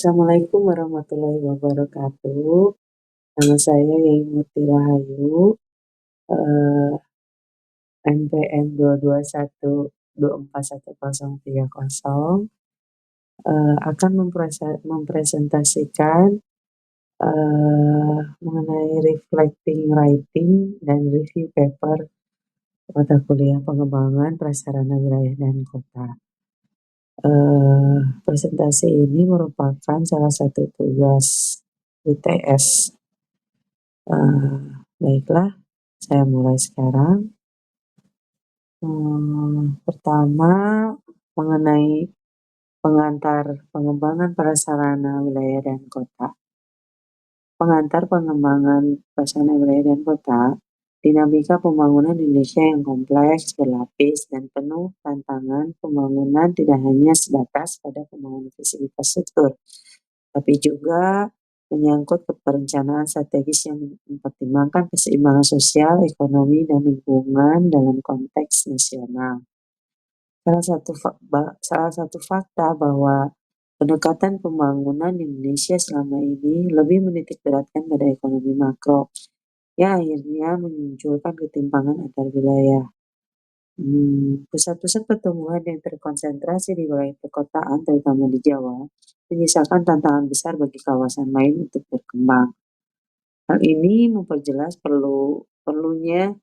Assalamualaikum warahmatullahi wabarakatuh. Nama saya Yai Murti Rahayu, NPM 221241030, akan mempresentasikan mengenai reflecting writing dan review paper mata kuliah pengembangan prasarana wilayah dan kota. Presentasi ini merupakan salah satu tugas UTS. Baiklah, saya mulai sekarang. Pertama, mengenai pengantar pengembangan prasarana wilayah dan kota. Pengantar pengembangan prasarana wilayah dan kota, dinamika pembangunan Indonesia yang kompleks, berlapis, dan penuh tantangan pembangunan tidak hanya sebatas pada pembangunan fisik infrastruktur, tapi juga menyangkut perencanaan strategis yang mempertimbangkan keseimbangan sosial, ekonomi, dan lingkungan dalam konteks nasional. Salah satu fakta bahwa pendekatan pembangunan di Indonesia selama ini lebih menitikberatkan pada ekonomi makro, yang akhirnya memunculkan ketimpangan antar wilayah. Pusat-pusat pertumbuhan yang terkonsentrasi di wilayah perkotaan, terutama di Jawa, menyisakan tantangan besar bagi kawasan lain untuk berkembang. Hal ini memperjelas perlunya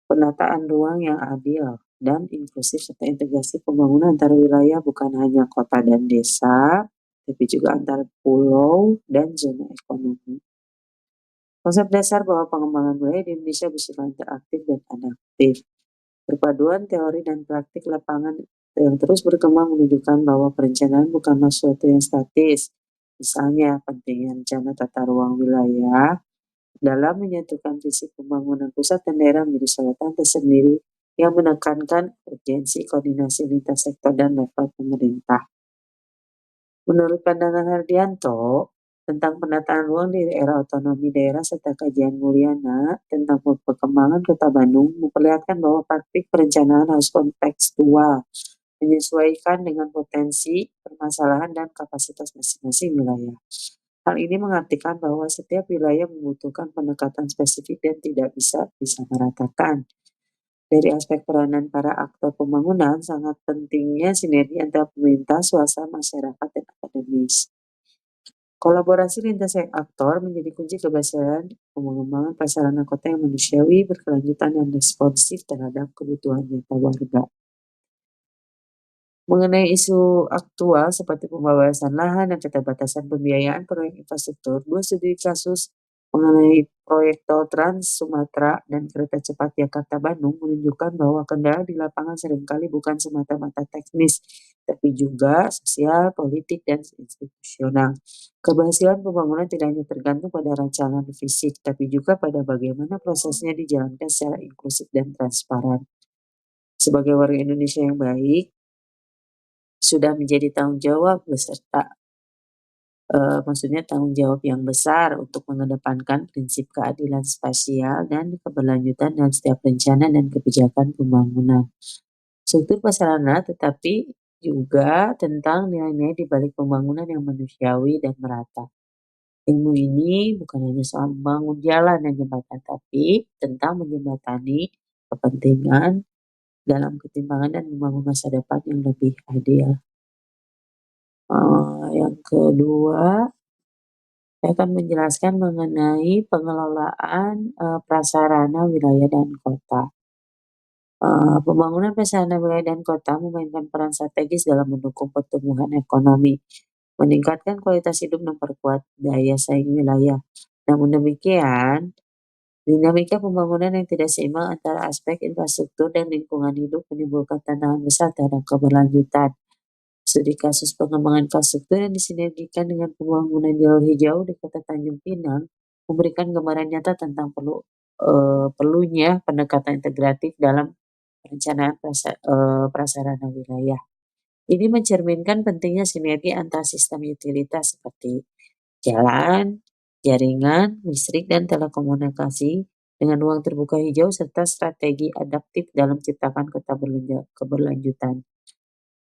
penataan ruang yang adil dan inklusif serta integrasi pembangunan antara wilayah bukan hanya kota dan desa, tapi juga antara pulau dan zona ekonomi. Konsep dasar bahwa pengembangan wilayah di Indonesia bersifat interaktif dan adaptif. Perpaduan teori dan praktik lapangan yang terus berkembang menunjukkan bahwa perencanaan bukanlah sesuatu yang statis. Misalnya, pentingnya rencana tata ruang wilayah dalam menyatukan visi pembangunan pusat dan daerah menjadi sorotan tersendiri yang menekankan urgensi koordinasi lintas sektor dan level pemerintah. Menurut pandangan Hardianto tentang penataan ruang di era otonomi daerah serta kajian Mulyana tentang perkembangan Kota Bandung memperlihatkan bahwa praktik perencanaan harus kontekstual, menyesuaikan dengan potensi, permasalahan, dan kapasitas masing-masing wilayah. Hal ini mengartikan bahwa setiap wilayah membutuhkan pendekatan spesifik dan tidak bisa disamaratakan. Dari aspek peranan para aktor pembangunan, sangat pentingnya sinergi antara pemerintah, swasta, masyarakat, dan akademis. Kolaborasi lintas aktor menjadi kunci keberhasilan pengembangan prasarana kota yang manusiawi, berkelanjutan, dan responsif terhadap kebutuhan nyata warga. Mengenai isu aktual seperti pembebasan lahan dan keterbatasan pembiayaan proyek infrastruktur, dua studi kasus mengenai proyek tol Trans Sumatera dan kereta cepat Jakarta-Bandung menunjukkan bahwa kendala di lapangan seringkali bukan semata-mata teknis, tapi juga sosial, politik, dan institusional. Keberhasilan pembangunan tidak hanya tergantung pada rancangan fisik, tapi juga pada bagaimana prosesnya dijalankan secara inklusif dan transparan. Sebagai warga Indonesia yang baik, sudah menjadi tanggung jawab tanggung jawab yang besar untuk mengedepankan prinsip keadilan spasial dan keberlanjutan dalam setiap rencana dan kebijakan pembangunan. Struktur prasarana tetapi juga tentang nilai-nilai di balik pembangunan yang manusiawi dan merata. Ilmu ini bukan hanya soal membangun jalan dan jembatan, tapi tentang menjembatani kepentingan dalam ketimpangan dan membangun masa depan yang lebih adil. Yang kedua, saya akan menjelaskan mengenai pengelolaan prasarana wilayah dan kota. Pembangunan prasarana wilayah dan kota memainkan peran strategis dalam mendukung pertumbuhan ekonomi, meningkatkan kualitas hidup, dan memperkuat daya saing wilayah. Namun demikian, dinamika pembangunan yang tidak seimbang antara aspek infrastruktur dan lingkungan hidup menimbulkan tantangan besar terhadap keberlanjutan. Studi kasus pengembangan infrastruktur yang disinergikan dengan pembangunan jalur hijau di Kota Tanjung Pinang memberikan gambaran nyata tentang perlunya pendekatan integratif dalam perencanaan prasarana wilayah. Ini mencerminkan pentingnya sinergi antar sistem utilitas seperti jalan, jaringan, listrik, dan telekomunikasi dengan ruang terbuka hijau serta strategi adaptif dalam menciptakan kota keberlanjutan.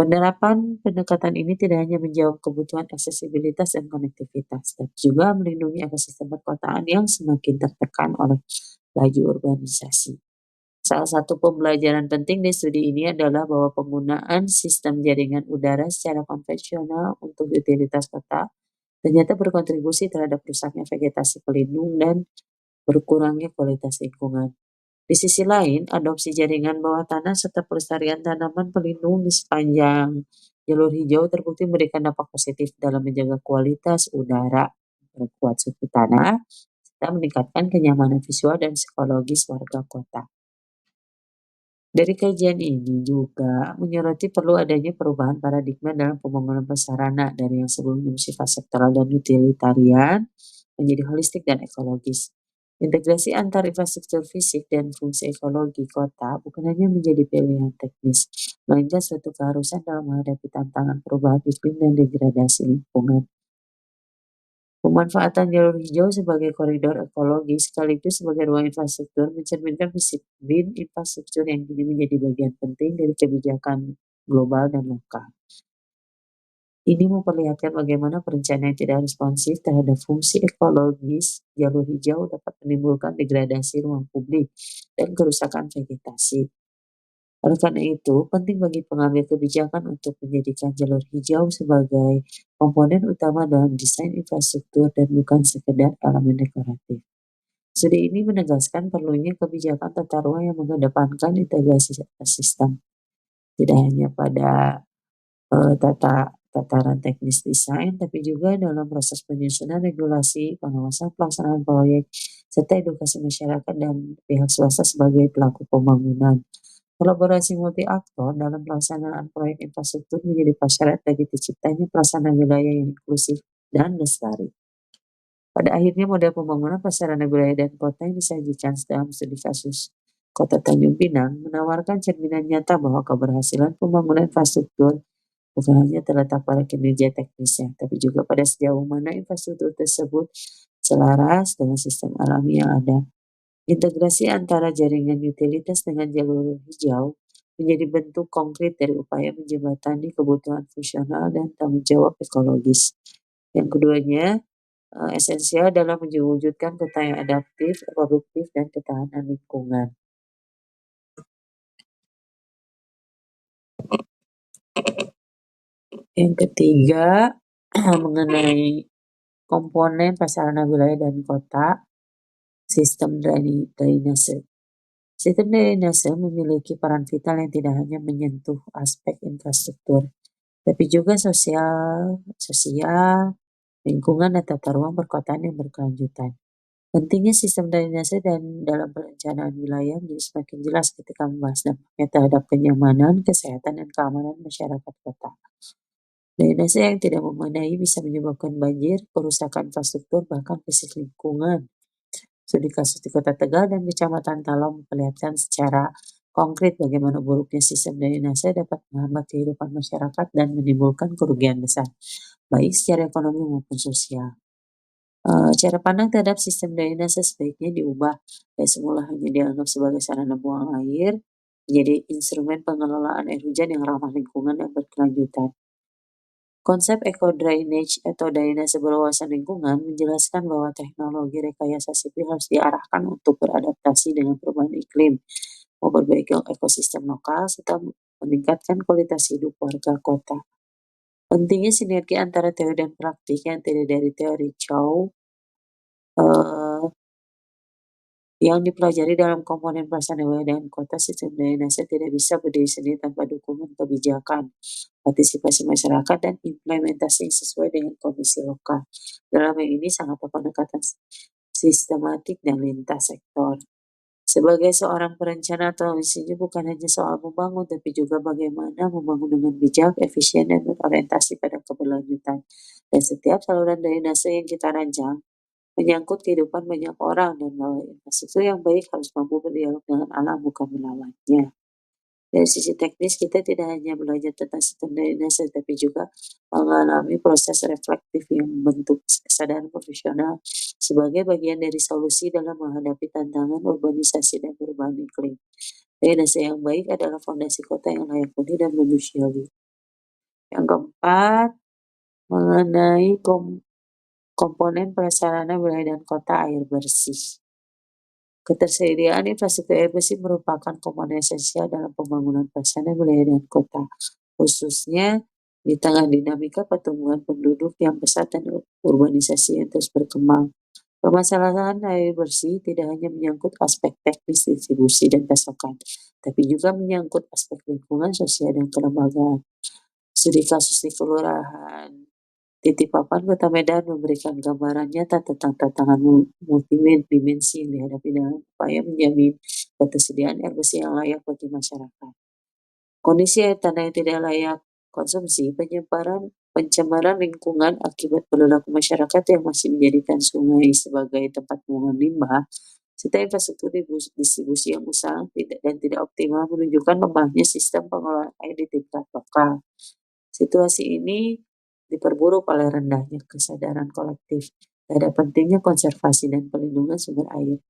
Penerapan pendekatan ini tidak hanya menjawab kebutuhan aksesibilitas dan konektivitas, tapi juga melindungi ekosistem perkotaan yang semakin tertekan oleh laju urbanisasi. Salah satu pembelajaran penting di studi ini adalah bahwa penggunaan sistem jaringan udara secara konvensional untuk utilitas kota ternyata berkontribusi terhadap rusaknya vegetasi pelindung dan berkurangnya kualitas lingkungan. Di sisi lain, adopsi jaringan bawah tanah serta pelestarian tanaman pelindung di sepanjang jalur hijau terbukti memberikan dampak positif dalam menjaga kualitas udara, memperkuat suhu tanah, serta meningkatkan kenyamanan visual dan psikologis warga kota. Dari kajian ini juga menyoroti perlu adanya perubahan paradigma dalam pembangunan prasarana dari yang sebelumnya bersifat sektoral dan utilitarian menjadi holistik dan ekologis. Integrasi antar infrastruktur fisik dan fungsi ekologi kota bukan hanya menjadi pilihan teknis, melainkan suatu keharusan dalam menghadapi tantangan perubahan iklim dan degradasi lingkungan. Pemanfaatan jalur hijau sebagai koridor ekologi sekaligus sebagai ruang infrastruktur mencerminkan disiplin infrastruktur yang kini menjadi bagian penting dari kebijakan global dan lokal. Ini memperlihatkan bagaimana perencanaan yang tidak responsif terhadap fungsi ekologis jalur hijau dapat menimbulkan degradasi ruang publik dan kerusakan vegetasi. Oleh karena itu, penting bagi pengambil kebijakan untuk menjadikan jalur hijau sebagai komponen utama dalam desain infrastruktur dan bukan sekedar elemen dekoratif. Studi ini menegaskan perlunya kebijakan tata ruang yang mengedepankan integrasi sistem, tidak hanya pada tataran teknis desain, tapi juga dalam proses penyusunan regulasi, pengawasan pelaksanaan proyek, serta edukasi masyarakat dan pihak swasta sebagai pelaku pembangunan. Kolaborasi multi aktor dalam pelaksanaan proyek infrastruktur menjadi prasyarat bagi terciptanya prasarana wilayah yang inklusif dan lestari. Pada akhirnya model pembangunan prasarana wilayah dan kota yang disajikan dalam studi kasus Kota Tanjung Pinang menawarkan cerminan nyata bahwa keberhasilan pembangunan infrastruktur bukan hanya terletak pada kinerja teknisnya, tapi juga pada sejauh mana infrastruktur tersebut selaras dengan sistem alami yang ada. Integrasi antara jaringan utilitas dengan jalur hijau menjadi bentuk konkret dari upaya menjembatani kebutuhan fungsional dan tanggung jawab ekologis. Yang keduanya esensial dalam mewujudkan kota yang adaptif, produktif, dan ketahanan lingkungan. Yang ketiga, mengenai komponen prasarana wilayah dan kota, sistem drainase. Sistem drainase memiliki peran vital yang tidak hanya menyentuh aspek infrastruktur, tapi juga sosial, lingkungan dan tata ruang perkotaan yang berkelanjutan. Pentingnya sistem drainase dan dalam perencanaan wilayah menjadi semakin jelas ketika membahas dampaknya terhadap kenyamanan, kesehatan, dan keamanan masyarakat kota. Drainase yang tidak memadai bisa menyebabkan banjir, kerusakan infrastruktur, bahkan krisis lingkungan. Studi kasus di Kota Tegal dan Kecamatan Talau memperlihatkan secara konkret bagaimana buruknya sistem drainase dapat menghambat kehidupan masyarakat dan menimbulkan kerugian besar, baik secara ekonomi maupun sosial. Cara pandang terhadap sistem drainase sebaiknya diubah dari semula hanya dianggap sebagai sarana buang air, menjadi instrumen pengelolaan air hujan yang ramah lingkungan dan berkelanjutan. Konsep eco-drainage atau drainase berwawasan lingkungan menjelaskan bahwa teknologi rekayasa sipil harus diarahkan untuk beradaptasi dengan perubahan iklim, memperbaiki ekosistem lokal, serta meningkatkan kualitas hidup warga kota. Pentingnya sinergi antara teori dan praktik yang terdiri dari teori Chow yang dipelajari dalam komponen prasarana wilayah dan kota. Sistem drainase tidak bisa berdiri sendiri tanpa dukungan kebijakan, partisipasi masyarakat, dan implementasi yang sesuai dengan kondisi lokal. Dalam hal ini sangat pendekatan sistematik dan lintas sektor. Sebagai seorang perencana atau insinyur bukan hanya soal membangun, tapi juga bagaimana membangun dengan bijak, efisien, dan berorientasi pada keberlanjutan. Dan setiap saluran drainase yang kita rancang menyangkut kehidupan banyak orang, dan bahwa infrastruktur yang baik harus mampu berdialog dengan alam bukan melawannya. Dari sisi teknis, kita tidak hanya belajar tentang sistem drainase, tapi juga mengalami proses reflektif yang membentuk kesadaran profesional sebagai bagian dari solusi dalam menghadapi tantangan urbanisasi dan perubahan iklim. Drainase yang baik adalah fondasi kota yang layak huni dan manusiawi. Yang keempat, mengenai komponen prasarana wilayah dan kota air bersih. Ketersediaan infrastruktur air bersih merupakan komponen esensial dalam pembangunan prasarana wilayah dan kota, khususnya di tengah dinamika pertumbuhan penduduk yang pesat dan urbanisasi yang terus berkembang. Permasalahan air bersih tidak hanya menyangkut aspek teknis distribusi dan pasokan, tapi juga menyangkut aspek lingkungan, sosial, dan kelembagaan. Studi kasus di Kelurahan Titipapan Kota Medan memberikan gambaran nyata tentang tantangan multidimensi yang dihadapi dalam upaya menjamin ketersediaan air bersih yang layak bagi masyarakat. Kondisi air tanah yang tidak layak konsumsi, pencemaran lingkungan akibat perilaku masyarakat yang masih menjadikan sungai sebagai tempat pembuangan limbah, serta infrastruktur distribusi yang usang dan tidak optimal menunjukkan lemahnya sistem pengelolaan air di tingkat lokal. Situasi ini diperburuk oleh rendahnya kesadaran kolektif terhadap pentingnya konservasi dan pelindungan sumber air.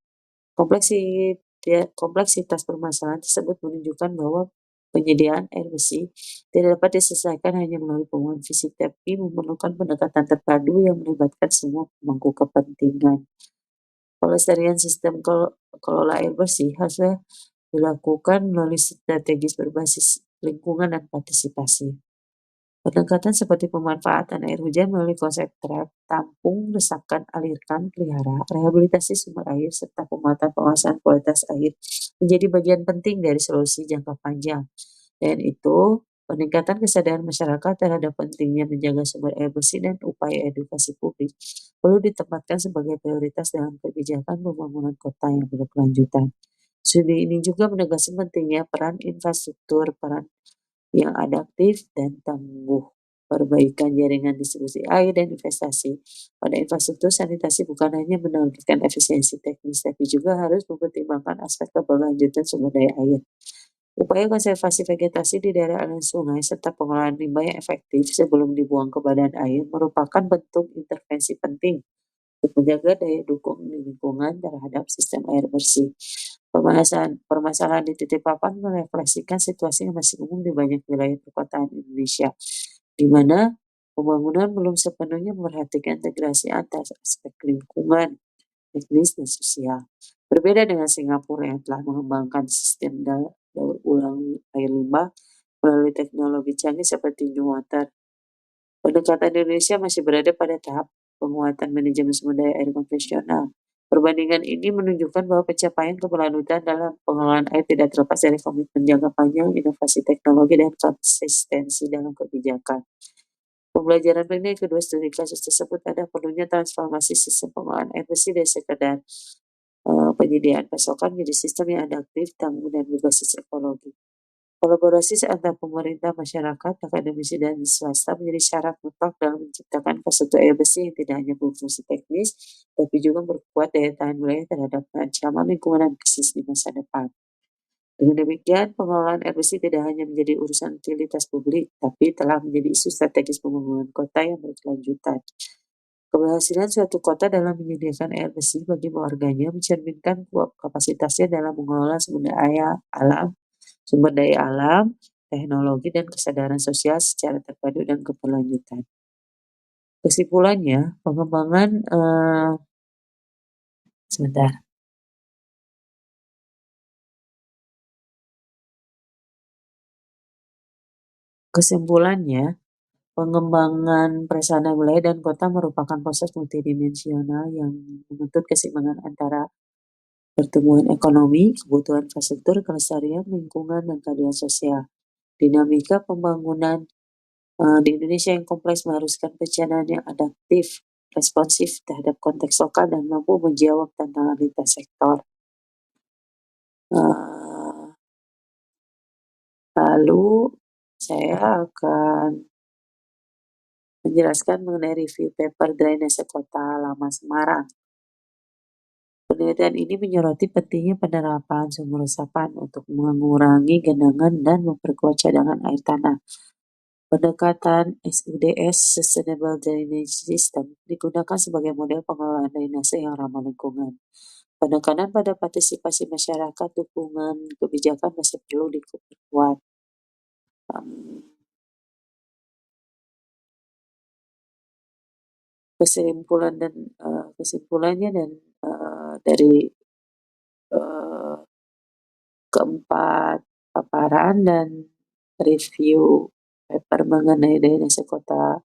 Kompleksitas permasalahan tersebut menunjukkan bahwa penyediaan air bersih tidak dapat diselesaikan hanya melalui pemulihan fisik, tapi memerlukan pendekatan terpadu yang melibatkan semua pemangku kepentingan. Pelestarian sistem kelola air bersih harusnya dilakukan melalui strategis berbasis lingkungan dan partisipasi. Pendekatan seperti pemanfaatan air hujan melalui konsep trap, tampung, resapan, alirkan, pelihara, rehabilitasi sumber air, serta pemuatan pengawasan kualitas air menjadi bagian penting dari solusi jangka panjang. Dan itu, peningkatan kesadaran masyarakat terhadap pentingnya menjaga sumber air bersih dan upaya edukasi publik perlu ditempatkan sebagai prioritas dalam kebijakan pembangunan kota yang berkelanjutan. Studi ini juga menegaskan pentingnya peran infrastruktur, peran yang adaptif dan tangguh, perbaikan jaringan distribusi air dan investasi pada infrastruktur sanitasi bukan hanya menargetkan efisiensi teknis, tapi juga harus mempertimbangkan aspek keberlanjutan sumber daya air. Upaya konservasi vegetasi di daerah aliran sungai serta pengelolaan limbah yang efektif sebelum dibuang ke badan air merupakan bentuk intervensi penting untuk menjaga daya dukung lingkungan terhadap sistem air bersih. Permasalahan di titik papan merefleksikan situasi yang masih umum di banyak wilayah perkotaan Indonesia, di mana pembangunan belum sepenuhnya memperhatikan integrasi antar aspek lingkungan, teknis, dan sosial. Berbeda dengan Singapura yang telah mengembangkan sistem daur ulang air limbah melalui teknologi canggih seperti New Water, pendekatan Indonesia masih berada pada tahap penguatan manajemen sumber daya air konvensional. Perbandingan ini menunjukkan bahwa pencapaian keberlanjutan dalam pengelolaan air tidak terlepas dari komitmen jangka panjang, inovasi teknologi, dan konsistensi dalam kebijakan. Pembelajaran penting kedua studi kasus tersebut ada perlunya transformasi sistem pengelolaan air bersih dari sekedar penyediaan pasokan menjadi sistem yang adaptif, tangguh, dan berbasis ekologi. Kolaborasi antar pemerintah, masyarakat, akademisi, dan swasta menjadi syarat mutlak dalam menciptakan infrastruktur air bersih yang tidak hanya berfungsi teknis, tapi juga berkuat daya tahan wilayah terhadap ancaman lingkungan dan krisis di masa depan. Dengan demikian, pengelolaan air bersih tidak hanya menjadi urusan utilitas publik, tapi telah menjadi isu strategis pembangunan kota yang berkelanjutan. Keberhasilan suatu kota dalam menyediakan air bersih bagi warganya mencerminkan kapasitasnya dalam mengelola sumber daya alam, teknologi, dan kesadaran sosial secara terpadu dan keberlanjutan. Kesimpulannya, sebentar. Kesimpulannya, pengembangan prasarana wilayah dan kota merupakan proses multidimensional yang menuntut keseimbangan antara pertumbuhan ekonomi, kebutuhan infrastruktur, kelestarian lingkungan, dan keadilan sosial. Dinamika pembangunan di Indonesia yang kompleks mengharuskan perencanaan yang adaptif, responsif terhadap konteks lokal, dan mampu menjawab tantangan lintas sektor. Lalu saya akan menjelaskan mengenai review paper drainase Kota Lama Semarang. Penelitian ini menyoroti pentingnya penerapan sumur resapan untuk mengurangi genangan dan memperkuat cadangan air tanah. Pendekatan SUDS (Sustainable Drainage System) digunakan sebagai model pengelolaan drainase yang ramah lingkungan. Penekanan pada partisipasi masyarakat dukungan kebijakan masih perlu diperkuat. kesimpulannya dan, dari, eee, keempat paparan dan review paper mengenai drainase Kota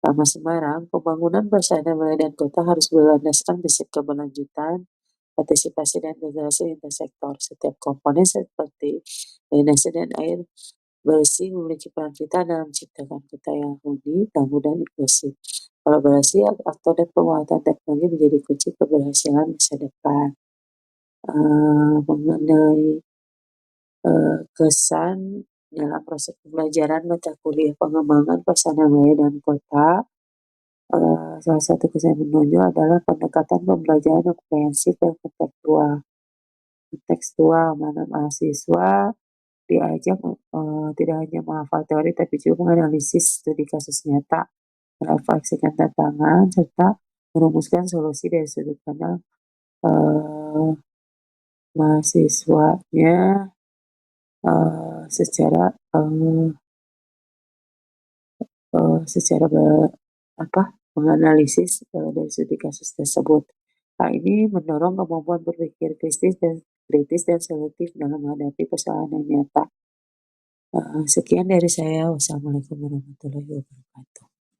Lama Semarang, pembangunan perencanaan wilayah dan kota harus berlandaskan prinsip keberlanjutan, partisipasi dan integrasi lintas sektor. Setiap komponen seperti drainase dan air bersih memiliki peran vital dalam menciptakan kota yang unik, tangguh, dan inklusif. Kolaborasi aktor dan penguatan teknologi menjadi kunci keberhasilan masa depan. Mengenai kesan dalam proses pembelajaran mata kuliah pengembangan perencanaan wilayah dan kota, salah satu kesan yang menonjol adalah pendekatan pembelajaran yang komprehensif dan kontekstual, mana mahasiswa diajak tidak hanya menghafal teori tapi juga menganalisis studi kasus nyata, merefleksikan tantangan, serta merumuskan solusi dari sudut pandang mahasiswanya secara secara menganalisis dari studi kasus tersebut. Hal ini mendorong kemampuan berpikir kritis dan selektif dalam menghadapi persoalan yang nyata. Sekian dari saya. Wassalamualaikum warahmatullahi wabarakatuh.